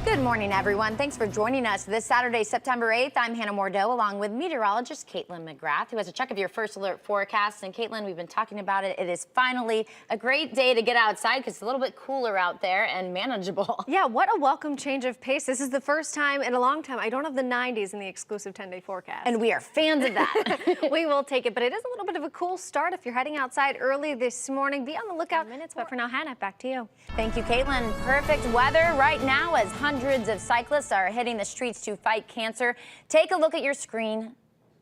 Good morning, everyone. Thanks for joining us this Saturday, September 8th. I'm Hanna Mordoh, along with meteorologist Caitlin McGrath, who has a check of your first alert forecast. And Caitlin, we've been talking about it. It is finally a great day to get outside because it's a little bit cooler out there and manageable. Yeah, what a welcome change of pace. This is the first time in a long time I don't have the 90s in the exclusive 10-day forecast. And we are fans of that. We will take it, but it is a little bit of a cool start if you're heading outside early this morning. Be on the lookout in minutes, but for now, Hannah, back to you. Thank you, Caitlin. Perfect weather right now as hundreds of cyclists are hitting the streets to fight cancer. Take a look at your screen.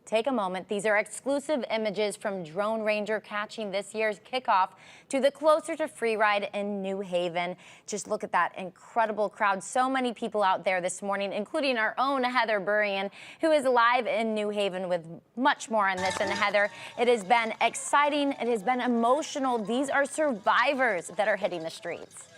Take a moment. These are exclusive images from Drone Ranger catching this year's kickoff to the Closer to Free ride in New Haven. Just look at that incredible crowd. So many people out there this morning, including our own Heather Burrian, who is live in New Haven with much more on this. And Heather, it has been exciting. It has been emotional. These are survivors that are hitting the streets.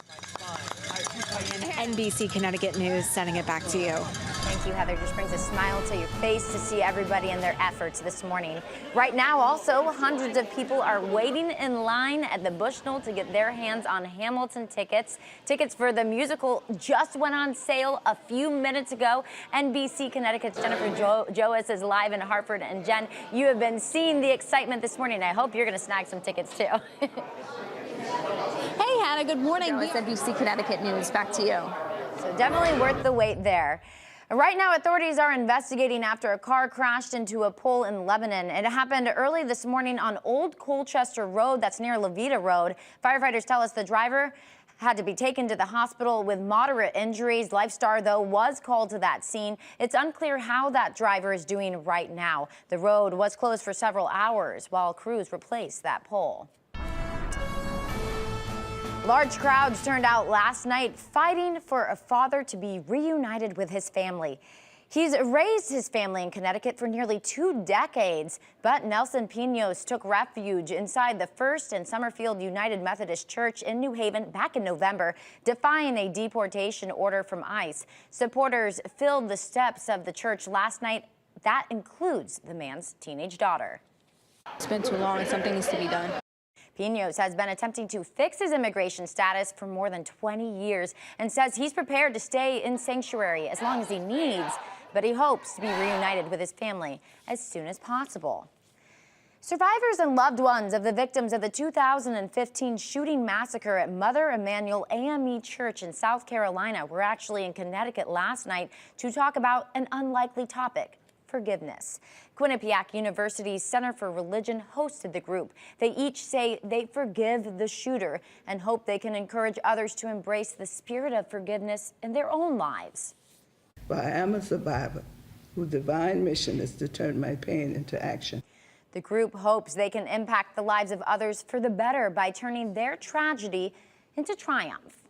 NBC Connecticut News sending it back to you. Thank you, Heather. Just brings a smile to your face to see everybody and their efforts this morning. Right now, also, hundreds of people are waiting in line at the Bushnell to get their hands on Hamilton tickets. Tickets for the musical just went on sale a few minutes ago. NBC Connecticut's Jennifer Joas is live in Hartford. And Jen, you have been seeing the excitement this morning. I hope you're going to snag some tickets, too. Hey, Hannah, good morning. It's NBC Connecticut News. Back to you. So definitely worth the wait there. Right now, authorities are investigating after a car crashed into a pole in Lebanon. It happened early this morning on Old Colchester Road, that's near Levita Road. Firefighters tell us the driver had to be taken to the hospital with moderate injuries. Lifestar, though, was called to that scene. It's unclear how that driver is doing right now. The road was closed for several hours while crews replaced that pole. Large crowds turned out last night fighting for a father to be reunited with his family. He's raised his family in Connecticut for nearly 2 decades, but Nelson Pinos took refuge inside the First and Summerfield United Methodist Church in New Haven back in November, defying a deportation order from ICE. Supporters filled the steps of the church last night. That includes the man's teenage daughter. It's been too long and something needs to be done. Pinos has been attempting to fix his immigration status for more than 20 years and says he's prepared to stay in sanctuary as long as he needs, but he hopes to be reunited with his family as soon as possible. Survivors and loved ones of the victims of the 2015 shooting massacre at Mother Emanuel AME Church in South Carolina were actually in Connecticut last night to talk about an unlikely topic: forgiveness. Quinnipiac University's Center for Religion hosted the group. They each say they forgive the shooter and hope they can encourage others to embrace the spirit of forgiveness in their own lives. For I am a survivor whose divine mission is to turn my pain into action. The group hopes they can impact the lives of others for the better by turning their tragedy into triumph.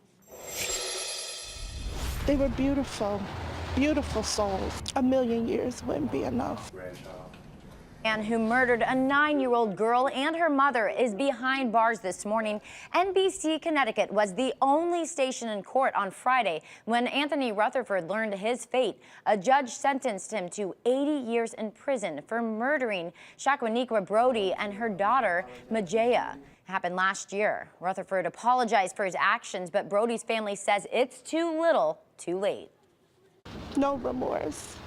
They were beautiful. Beautiful souls. 1,000,000 years wouldn't be enough. Man who murdered a 9-year-old girl and her mother is behind bars this morning. NBC Connecticut was the only station in court on Friday when Anthony Rutherford learned his fate. A judge sentenced him to 80 years in prison for murdering Shaquaniqua Brody and her daughter, Majaya. Happened last year. Rutherford apologized for his actions, but Brody's family says it's too little, too late. No remorse.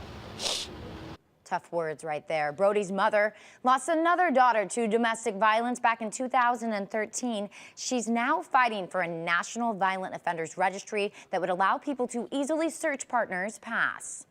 Tough words right there. Brody's mother lost another daughter to domestic violence back in 2013. She's now fighting for a national violent offenders registry that would allow people to easily search partners' pasts.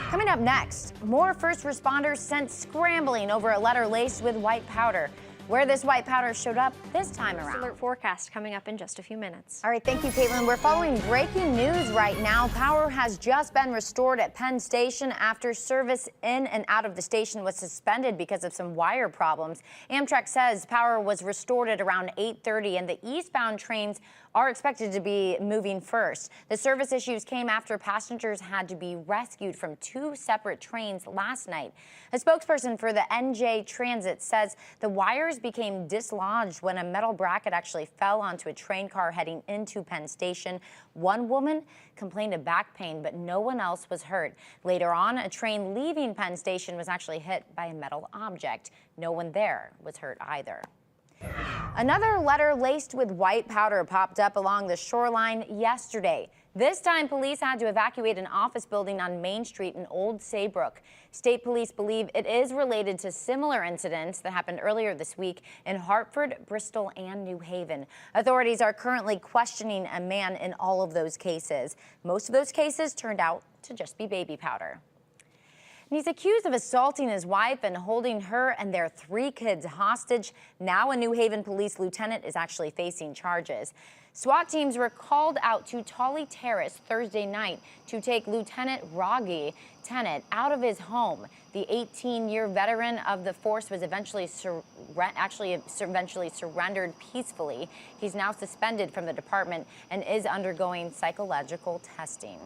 Coming up next, more first responders sent scrambling over a letter laced with white powder. Where this white powder showed up this time around. Alert forecast coming up in just a few minutes. All right, thank you, Caitlin. We're following breaking news right now. Power has just been restored at Penn Station after service in and out of the station was suspended because of some wire problems. Amtrak says power was restored at around 8:30 and the eastbound trains are expected to be moving first. The service issues came after passengers had to be rescued from 2 separate trains last night. A spokesperson for the NJ Transit says the wires became dislodged when a metal bracket actually fell onto a train car heading into Penn Station. One woman complained of back pain, but no one else was hurt. Later on, a train leaving Penn Station was actually hit by a metal object. No one there was hurt either. Another letter laced with white powder popped up along the shoreline yesterday. This time, police had to evacuate an office building on Main Street in Old Saybrook. State police believe it is related to similar incidents that happened earlier this week in Hartford, Bristol, and New Haven. Authorities are currently questioning a man in all of those cases. Most of those cases turned out to just be baby powder. And he's accused of assaulting his wife and holding her and their 3 kids hostage. Now a New Haven police lieutenant is actually facing charges. SWAT teams were called out to Tolly Terrace Thursday night to take Lieutenant Rogge Tennant out of his home. The 18-year veteran of the force was eventually surrendered peacefully. He's now suspended from the department and is undergoing psychological testing.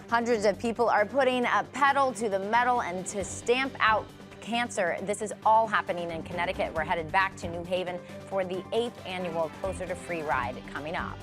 Hundreds of people are putting a pedal to the metal and to stamp out cancer. This is all happening in Connecticut. We're headed back to New Haven for the 8th annual Closer to Free ride coming up.